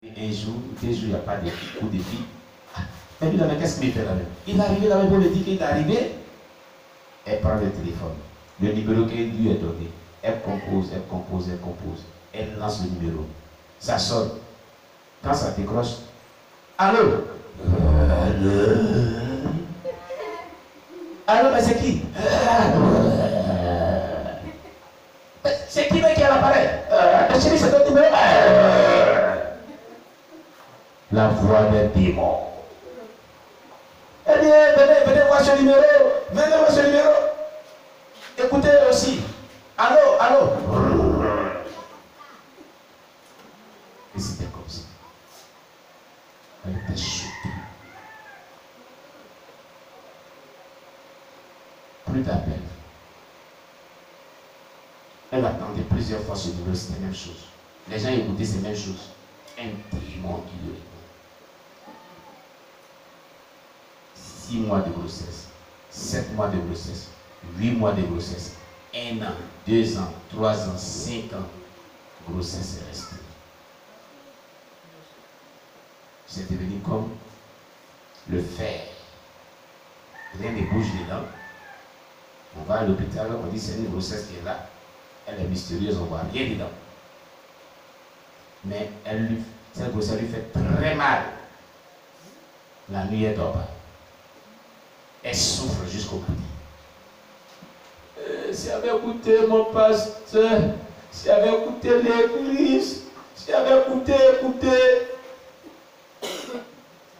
Un jour, 2 jours, il n'y a pas de coup de fil. Et lui, qu'est-ce qu'il fait là-bas? Il est arrivé là-bas pour me dire qu'il est arrivé. Elle prend le téléphone. Le numéro qui lui est donné. Elle compose, elle compose, elle compose. Elle lance le numéro. Ça sonne. Quand ça décroche, allô? Allô, mais c'est qui? C'est qui qui est à l'appareil? Chérie, c'est ton numéro. La voix des démons. Eh bien, venez voir ce numéro. Venez voir ce numéro. Écoutez aussi. Allô, allô. Et c'était comme ça. Elle était choquée. Plus d'appel. Elle attendait plusieurs fois ce numéro, c'était la même chose. Les gens écoutaient ces mêmes choses. Un démon qui lui répond. 6 mois de grossesse, 7 mois de grossesse, 8 mois de grossesse, 1 an, 2 ans, 3 ans, 5 ans, grossesse est restée. C'est devenu comme le fer. Rien ne bouge dedans. On va à l'hôpital, on dit c'est une grossesse qui est là. Elle est mystérieuse, on ne voit rien dedans. Mais cette grossesse lui fait très mal. La nuit, elle dort pas. Elle souffre jusqu'au bout. Si elle avait écouté mon pasteur, si elle avait écouté l'église, si elle avait écouté.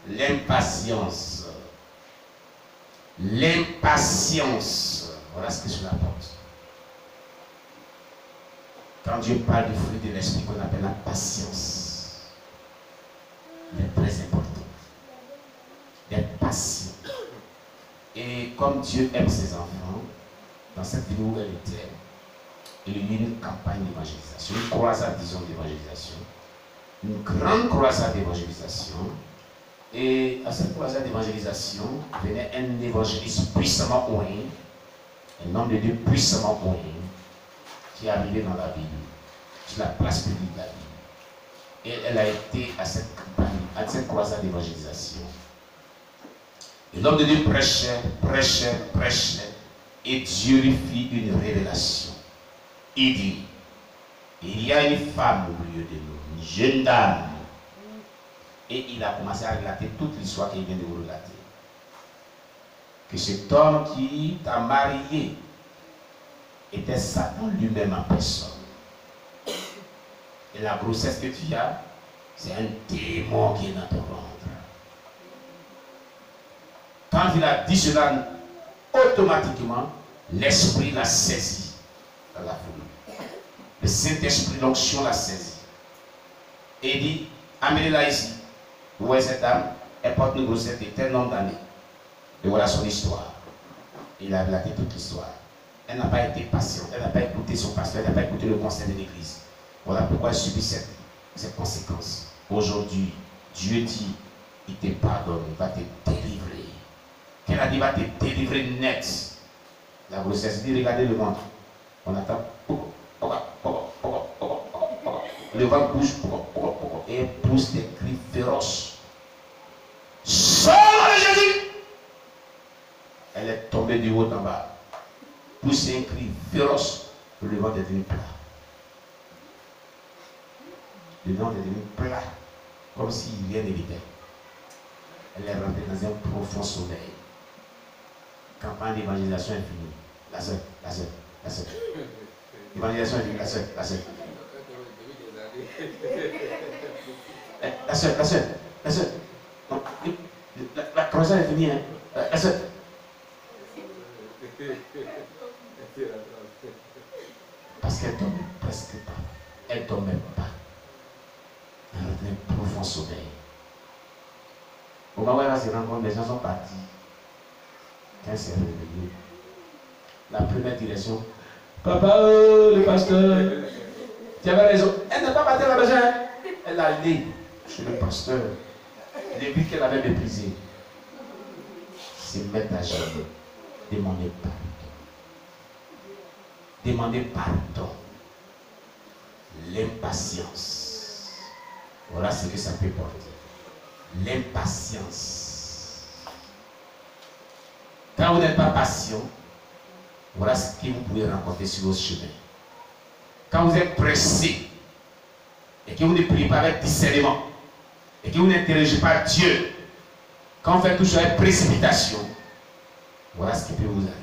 L'impatience. L'impatience. Voilà ce que cela apporte. Quand Dieu parle du fruit de l'esprit qu'on appelle la patience, il est très important d'être patient. Et comme Dieu aime ses enfants, dans cette vidéo où elle était, il y a eu une campagne d'évangélisation, une croisade, disons, d'évangélisation, une grande croisade d'évangélisation. Et à cette croisade d'évangélisation venait un évangéliste puissamment oint, un homme de Dieu puissamment oint, qui est arrivé dans la ville, sur la place publique de la ville. Et elle a été à cette campagne, à cette croisade d'évangélisation. Et l'homme de Dieu prêchait, et Dieu lui fit une révélation. Il dit, il y a une femme au milieu de nous, une jeune dame. Et il a commencé à relater toute l'histoire qu'il vient de vous relater. Que cet homme qui t'a marié était Satan lui-même en personne. Et la grossesse que tu as, c'est un démon qui est dans ton ventre. Quand il a dit cela, automatiquement, l'esprit l'a saisi dans la foule. Le Saint-Esprit, l'onction l'a saisi. Et il dit, amenez-la ici. Vous voyez cette dame, elle porte une grossesse de tel nombre d'années. Et voilà son histoire. Il a relaté toute l'histoire. Elle n'a pas été patiente, elle n'a pas écouté son pasteur, elle n'a pas écouté le conseil de l'église. Voilà pourquoi elle subit cette conséquence. Aujourd'hui, Dieu dit, il te pardonne, il va te délivrer. Qu'elle a dit, il va te délivrer net. La grossesse dit, regardez le ventre. On attend. Le ventre bouge. Et elle pousse des cris féroces. Sors de Jésus! Elle est tombée du haut en bas. Pousse un cri féroce. Le ventre est devenu plat. Le ventre est devenu plat. Comme si rien n'était. Elle est rentrée dans un profond sommeil. Campagne d'évangélisation est finie. La sœur. L'évangélisation est finie. La sœur. La sœur. La croisade est finie. Hein? La sœur. Parce qu'elle ne dormait presque pas. Elle ne dormait pas. Elle était un profond sommeil. Au moment où elle va se rendre compte, les gens sont partis. Quand elle s'est réveillée, la première direction, papa, le pasteur, tu avais raison. Elle n'a pas battu la maison. Elle a allé chez le pasteur. Depuis qu'elle avait méprisé, se mettre à genoux, demander pardon. Demander pardon. L'impatience. Voilà ce que ça peut porter. L'impatience. Quand vous n'êtes pas patient, voilà ce que vous pouvez rencontrer sur votre chemin. Quand vous êtes pressé et que vous ne priez pas avec discernement et que vous n'interrogez pas Dieu, quand vous faites toujours avec précipitation, voilà ce qui peut vous arriver.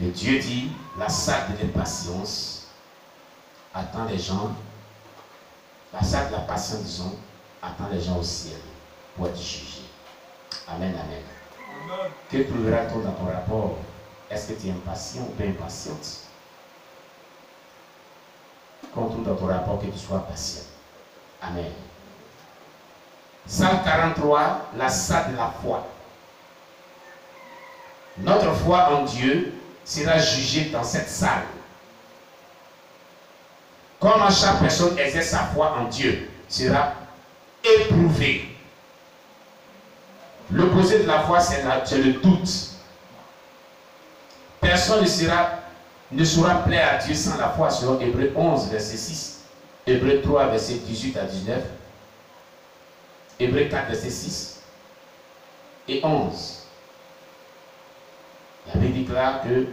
Et Dieu dit, la salle de l'impatience attend les gens, la salle de la patience, disons, attend les gens au ciel pour être jugés. Amen, amen. Amen. Que trouveras-tu dans ton rapport? Est-ce que tu es impatient ou pas impatiente? Qu'on trouve dans ton rapport que tu sois patient. Amen. Psalm 43, la salle de la foi. Notre foi en Dieu sera jugée dans cette salle. Comment chaque personne exerce sa foi en Dieu sera éprouvée. L'opposé de la foi, c'est le doute. Personne ne saura plaire à Dieu sans la foi, selon Hébreux 11, verset 6, Hébreux 3, verset 18 à 19, Hébreux 4, verset 6 et 11. La Bible déclare que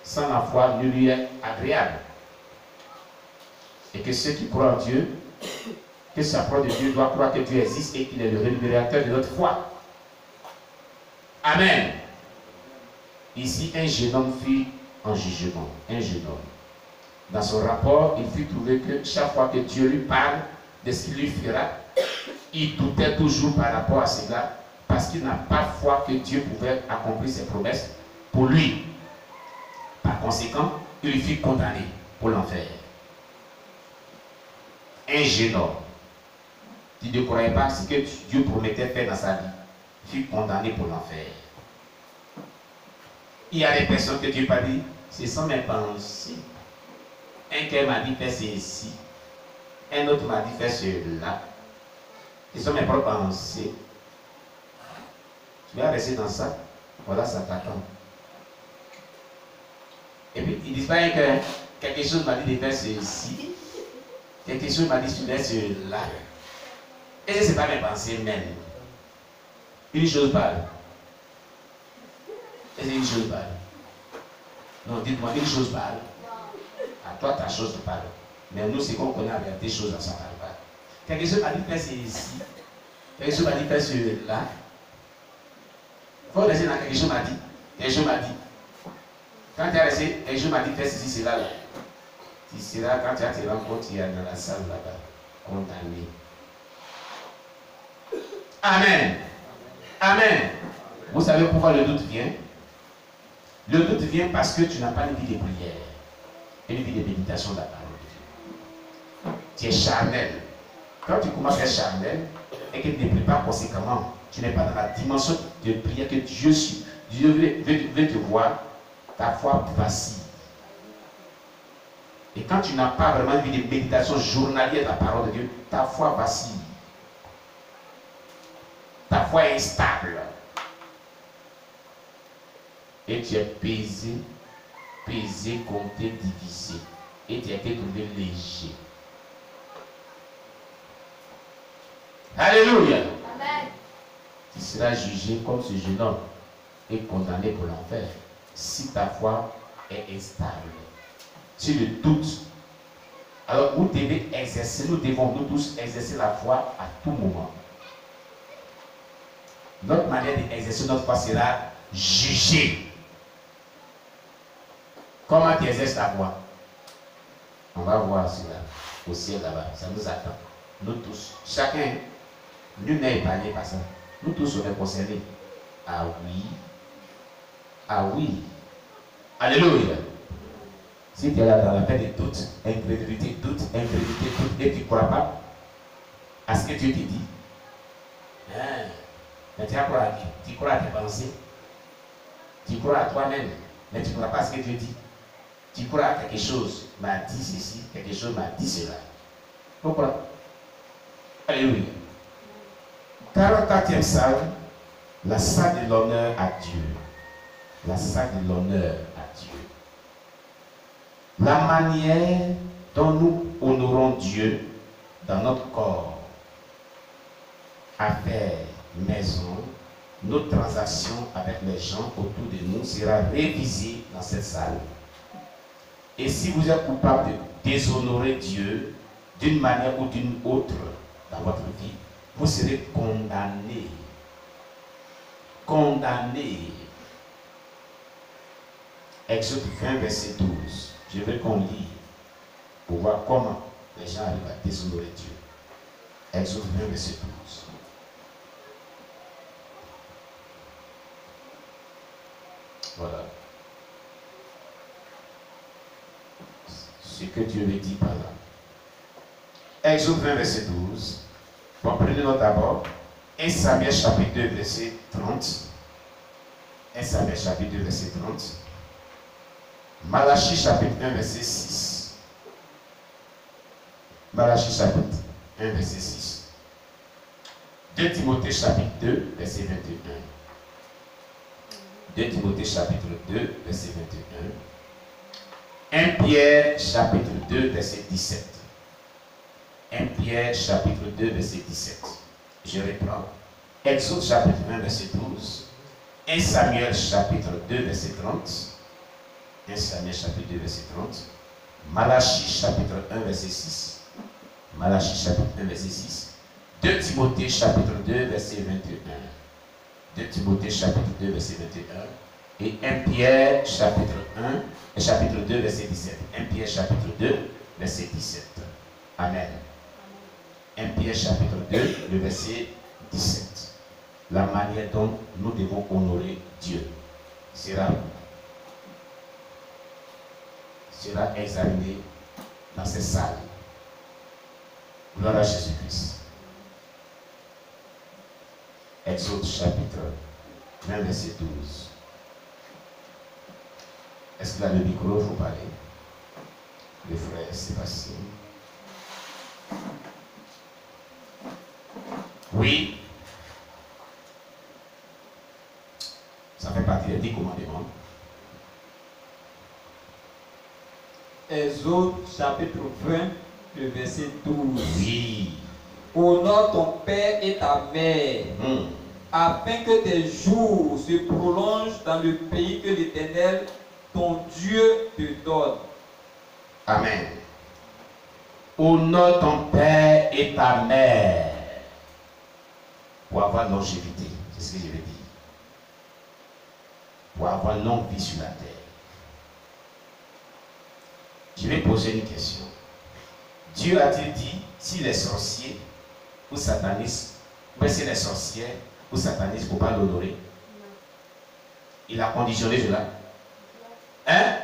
sans la foi, nul lui est agréable. Et que ceux qui croient en Dieu, que s'approchent de Dieu, doivent croire que Dieu existe et qu'il est le révélateur de notre foi. Amen. Ici, un jeune homme fut en jugement. Un jeune homme. Dans son rapport, il fut trouvé que chaque fois que Dieu lui parle de ce qu'il lui fera, il doutait toujours par rapport à cela, parce qu'il n'a pas foi que Dieu pouvait accomplir ses promesses pour lui. Par conséquent, il fut condamné pour l'enfer. Un jeune homme qui ne croyait pas ce que Dieu promettait faire dans sa vie, fut condamné pour l'enfer. Il y a des personnes que Dieu n'a pas dit, ce sont mes pensées. Un cœur m'a dit fais ceci, un autre m'a dit fais cela. Ce sont mes propres pensées. Tu vas rester dans ça, voilà, ça t'attend. Et puis ils disent pas que quelque chose m'a dit de faire ceci, quelque chose m'a dit de faire cela. Et ce n'est pas mes pensées même. Une chose parle. Et c'est une chose parle. Non, dites-moi, une chose parle. À toi, ta chose te parle. Mais nous, c'est qu'on connaît la réalité des choses, ça ne parle pas. Quelque chose m'a dit faire ceci. Quelque chose m'a dit faire cela. Il faut rester dans quelque chose m'a dit. Quelque chose m'a dit. Quand tu as resté, quelque chose m'a dit faire ceci, cela là. Tu seras, quand tu as tes rencontres, tu es dans la salle là-bas, condamné. Amen. Amen. Vous savez pourquoi le doute vient? Le doute vient parce que tu n'as pas une vie de prière et une vie de méditation de la parole de Dieu. Tu es charnel. Quand tu commences à être charnel et que tu ne pries pas conséquemment, tu n'es pas dans la dimension de prière que Dieu veut te voir, ta foi vacille. Et quand tu n'as pas vraiment une vie de méditation journalière de la parole de Dieu, ta foi vacille. Ta foi est instable. Et tu es pesé, compté, divisé. Et tu as été trouvé léger. Alléluia. Amen. Tu seras jugé comme ce jeune homme et condamné pour l'enfer si ta foi est instable. Si le doute. Alors vous devez exercer, nous devons nous tous exercer la foi à tout moment. Notre manière d'exercer notre foi sera jugée. Comment tu exerces ta foi? On va voir cela au ciel là-bas. Ça nous attend. Nous tous. Chacun, nul n'est épargné par ça. Nous tous sommes concernés. Ah oui. Ah oui. Alléluia. Si tu es là dans la paix de doute, incrédulité, et tu ne crois pas à ce que Dieu te dit, mais tu crois à qui? Tu crois à tes pensées. Tu crois à toi-même, mais tu ne crois pas à ce que Dieu dit. Tu crois à quelque chose m'a dit ceci, quelque chose m'a dit cela. Pourquoi? Alléluia. 44e salle, la salle de l'honneur à Dieu. La salle de l'honneur à Dieu. La manière dont nous honorons Dieu dans notre corps, affaires, maison, notre transaction avec les gens autour de nous sera révisée dans cette salle. Et si vous êtes coupable de déshonorer Dieu d'une manière ou d'une autre dans votre vie, vous serez condamné. Condamné. Exode 20, verset 12. Je veux qu'on lit pour voir comment les gens arrivent à déshonorer Dieu. Exode 20, verset 12. Voilà. Ce que Dieu me dit par là. Exode 20, verset 12. Bon, prenez-le d'abord. 1 Samuel chapitre 2, verset 30. 1 Samuel chapitre 2, verset 30. Malachie chapitre 1, verset 6. Malachie chapitre 1, verset 6. 2 Timothée chapitre 2, verset 21. 2 Timothée chapitre 2, verset 21. 1 Pierre chapitre 2, verset 17. 1 Pierre chapitre 2, verset 17. Je reprends. Exode chapitre 1, verset 12. 1 Samuel chapitre 2, verset 30. 1 Samuel chapitre 2, verset 30. Malachie chapitre 1, verset 6. Malachie chapitre 1, verset 6. 2 Timothée chapitre 2, verset 21. 2 Timothée chapitre 2, verset 21. Et 1 Pierre chapitre 1, chapitre 2, verset 17. 1 Pierre chapitre 2, verset 17. Amen. 1 Pierre chapitre 2, le verset 17. La manière dont nous devons honorer Dieu sera examiné dans ces salles. Gloire à Jésus-Christ. Exode chapitre 20, verset 12. Est-ce qu'il a le micro? Il faut parler. Le frère Sébastien. Oui. Ça fait partie des 10 commandements. Exode chapitre 20, le verset 12. Oui. Honore ton père et ta mère, afin que tes jours se prolongent dans le pays que l'Éternel, ton Dieu, te donne. Amen. Honore ton père et ta mère pour avoir longévité. C'est ce que je vais dire. Pour avoir longue vie sur la terre. Je vais poser une question. Dieu a-t-il dit si les sorciers ou satanistes, ou si les sorcières ou satanistes ne faut pas l'honorer? Il a conditionné cela. Hein?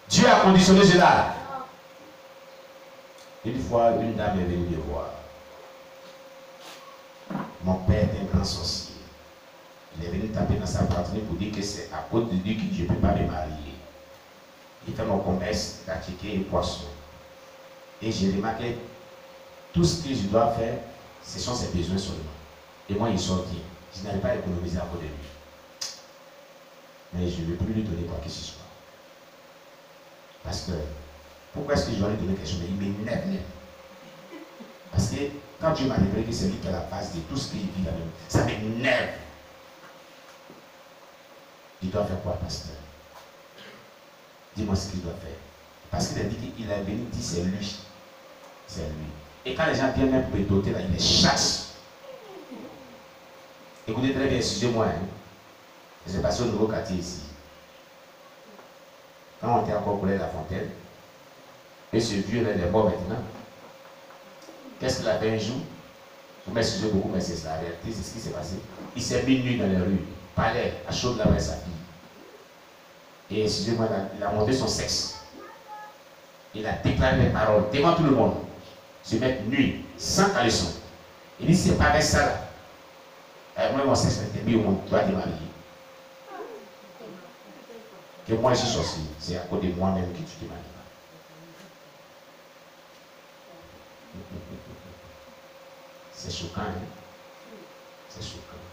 Dieu a conditionné cela. Une fois, une dame est venue me voir. Mon père est un grand sorcier. Il est venu taper dans sa poitrine pour dire que c'est à cause de lui que je ne peux pas me marier. Il fait mon commerce d'attiquer et poisson. Et j'ai remarqué tout ce que je dois faire, ce sont ses besoins seulement. Et moi, il sort bien. Je n'arrive pas à économiser à cause de lui. Mais je ne veux plus lui donner quoi que ce soit. Parce que, pourquoi est-ce que je dois lui donner quelque chose? Mais il m'énerve. Parce que quand Dieu m'a révélé que c'est lui qui a la base de tout ce qu'il vit là-dedans, ça m'énerve. Il doit faire quoi, pasteur? Dis-moi ce qu'il doit faire. Parce qu'il a dit qu'il a venu dire c'est lui. C'est lui. Et quand les gens viennent même pour me doter, là, il les chasse. Écoutez très bien, excusez-moi. Hein. C'est passé au nouveau quartier ici. Quand on était encore au collège La Fontaine, et ce vieux là, il est mort maintenant. Qu'est-ce qu'il a fait un jour? Vous m'excusez beaucoup, mais c'est la réalité, c'est ce qui s'est passé. Il s'est mis nu dans les rues, parlait à chaud là avec sa fille. Et excusez-moi, il a monté son sexe. Il a déclaré les paroles devant tout le monde. Se mettre nu, sans caleçon. Il dit, c'est pas avec ça là. Moi, mon sexe était mis au monde, tu dois te marier. Que moi, je suis sorcier. C'est à cause de moi-même que tu te maries pas. C'est choquant, hein? C'est choquant.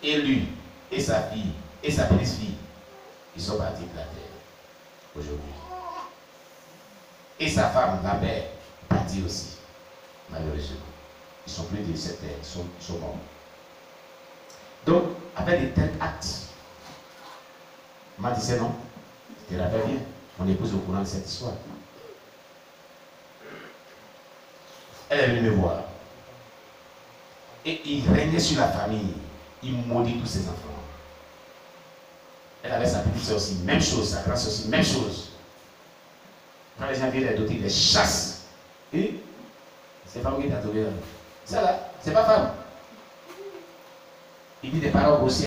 Et lui, et sa fille, et sa petite-fille, ils sont partis de la terre aujourd'hui. Et sa femme, la mère, partit aussi, malheureusement. Ils sont plus de cette terre, ils sont morts. Donc, avec des tels actes, m'a dit c'est non, je te rappelle bien, mon épouse est au courant de cette histoire. Elle est venue me voir. Et il régnait sur la famille. Il maudit tous ses enfants. Elle avait sa petite soeur aussi, même chose, sa grande soeur aussi, même chose. Quand les gens viennent les doter, ils les chassent. Et c'est femme qui t'a trouvé là. Ça là, c'est pas femme. Il dit des paroles grossières.